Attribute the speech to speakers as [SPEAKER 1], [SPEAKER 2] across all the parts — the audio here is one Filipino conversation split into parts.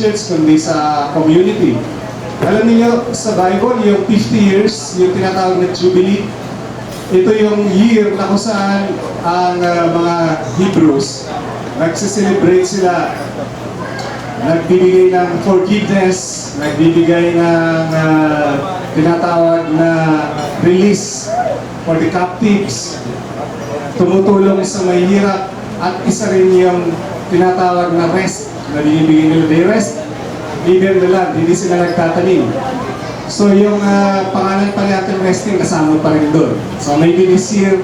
[SPEAKER 1] church, kundi sa community. Alam niyo, sa Bible, yung 50 years, yung tinatawag na Jubilee, ito yung year na kung saan ang mga Hebrews, nagsiselebrate sila, nagbibigay ng forgiveness, nagbibigay ng tinatawag na release for the captives, tumutulong sa may hirap, at isa rin yung tinatawag na rest na binibigay nila. They rest, even the land, hindi sila nagtatanim. So yung pangalan pa natin resting, kasama pa rin doon. So maybe this year,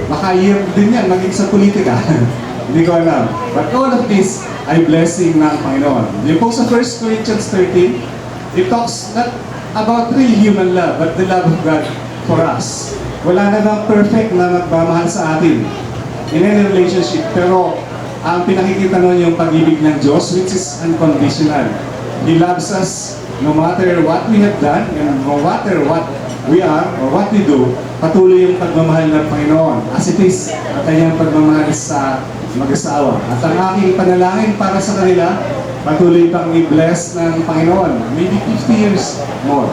[SPEAKER 1] baka year din yan, maging sa politika. Hindi ko alam. But all of this ay blessing ng Panginoon. Yung po sa 1 Corinthians 13, it talks not about real human love, but the love of God for us. Wala namang perfect na magmamahal sa atin in any relationship, pero ang pinakikita nun yung pag-ibig ng Diyos, which is unconditional. He loves us no matter what we have done, and no matter what we are or what we do. Patuloy yung pagmamahal ng Panginoon as it is ang kanyang pagmamahal sa mag-asawa. At ang aking panalangin para sa kanila, patuloy pang i-bless ng Panginoon, maybe 50 years more.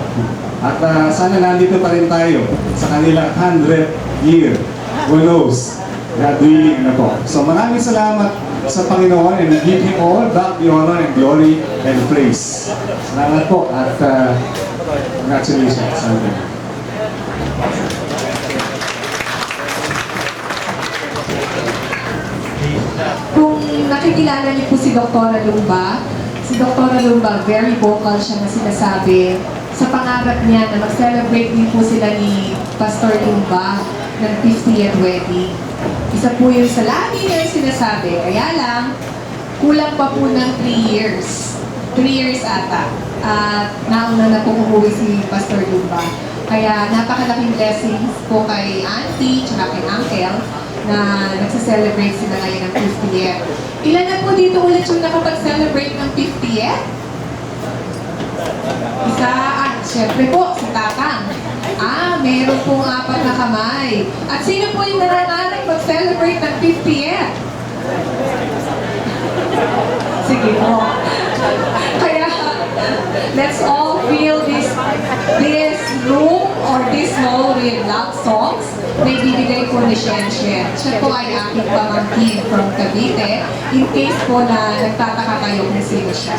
[SPEAKER 1] At sana nandito pa rin tayo sa kanilang 100 year. Who knows? God willing na po. So maraming salamat sa Panginoon, and we give Him all back the honor and glory and praise. Salamat po at congratulations.
[SPEAKER 2] Kung nakikilala niyo po si Dr. Lumba, very vocal siya na sinasabi sa pangarap niya na mag-celebrate din po sila ni Pastor Lumba ng 50th wedding. Isa po yun sa lagi niya sinasabi. Kaya lang, kulang pa po ng 3 years. 3 years ata. At nauna na po umuwi si Pastor Lumba. Kaya napakalaking blessings po kay Auntie at kay Uncle na nagsiselebrate sila ngayon ng 50th. Ilan na po dito ulit yung nakapag-celebrate ng 50th? Isa, syempre po, si Tatang. Meron pong 4 na kamay. At sino po yung nangangarap mag-celebrate ng 50th? Sige po. Kaya, let's all feel this room or this hall with love songs na ibibigay po ni Shen. Siya po ay aking pamangkin from Cavite, in case po na nagtataka kayo kung sino siya.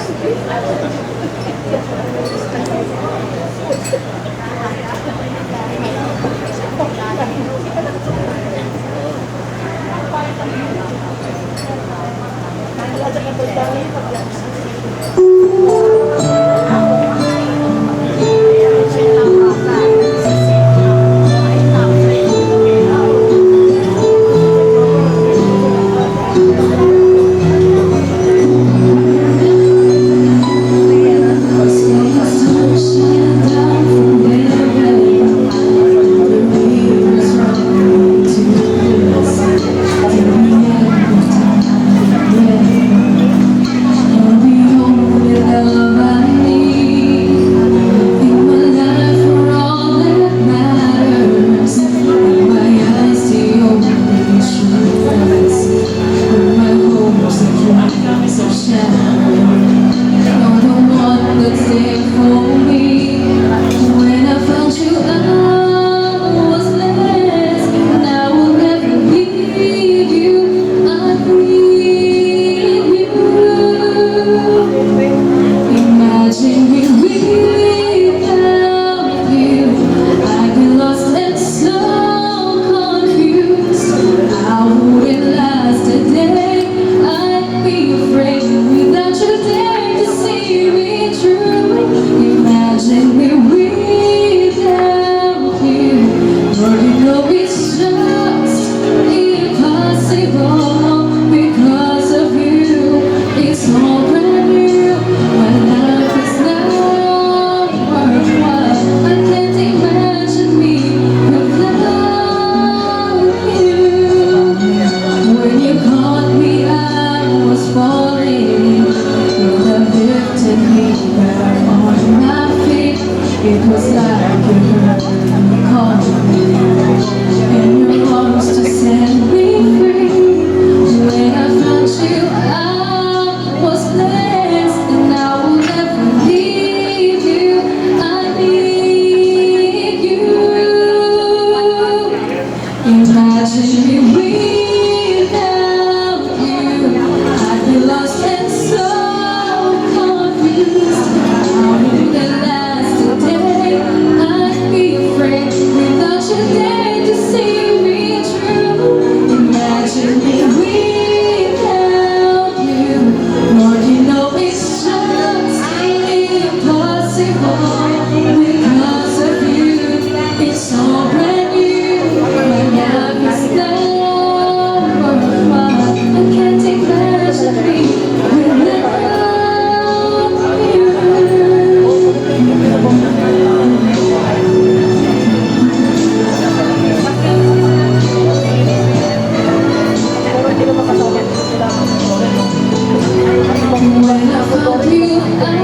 [SPEAKER 3] found you, I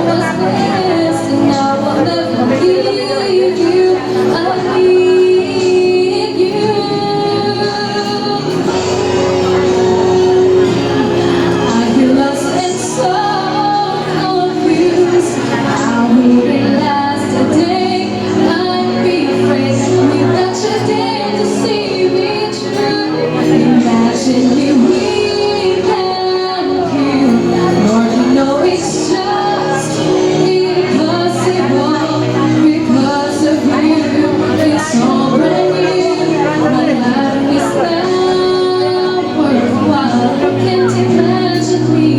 [SPEAKER 3] was blessed, and now I'll never leave you. I need you. I feel lost and so confused. I wouldn't last a day. I'd be afraid without you there to see me through. Imagine me without you. Lord, you know it's just impossible because of you. It's all brand new. My life is now worthwhile. Can't imagine me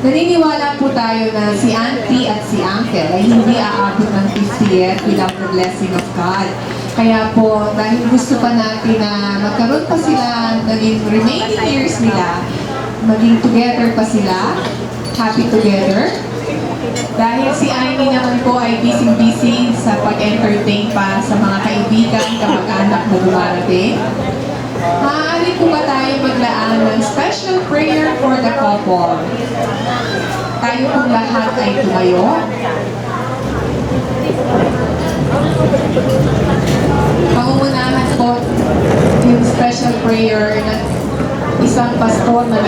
[SPEAKER 2] Naniniwala po tayo na si Auntie at si Uncle ay hindi aabot ng 50th without the blessing of God. Kaya po, dahil gusto pa natin na magkaroon pa sila naging remaining years nila, maging together pa sila, happy together. Dahil si Amy naman po ay busy-busy sa pag-entertain pa sa mga kaibigan, kamag-anak na dumarating. Maaari po ba tayo maglaan ng special prayer for the couple? Tayo pong lahat ay tumayo. Pangungunahan po yung special prayer ng isang pastor na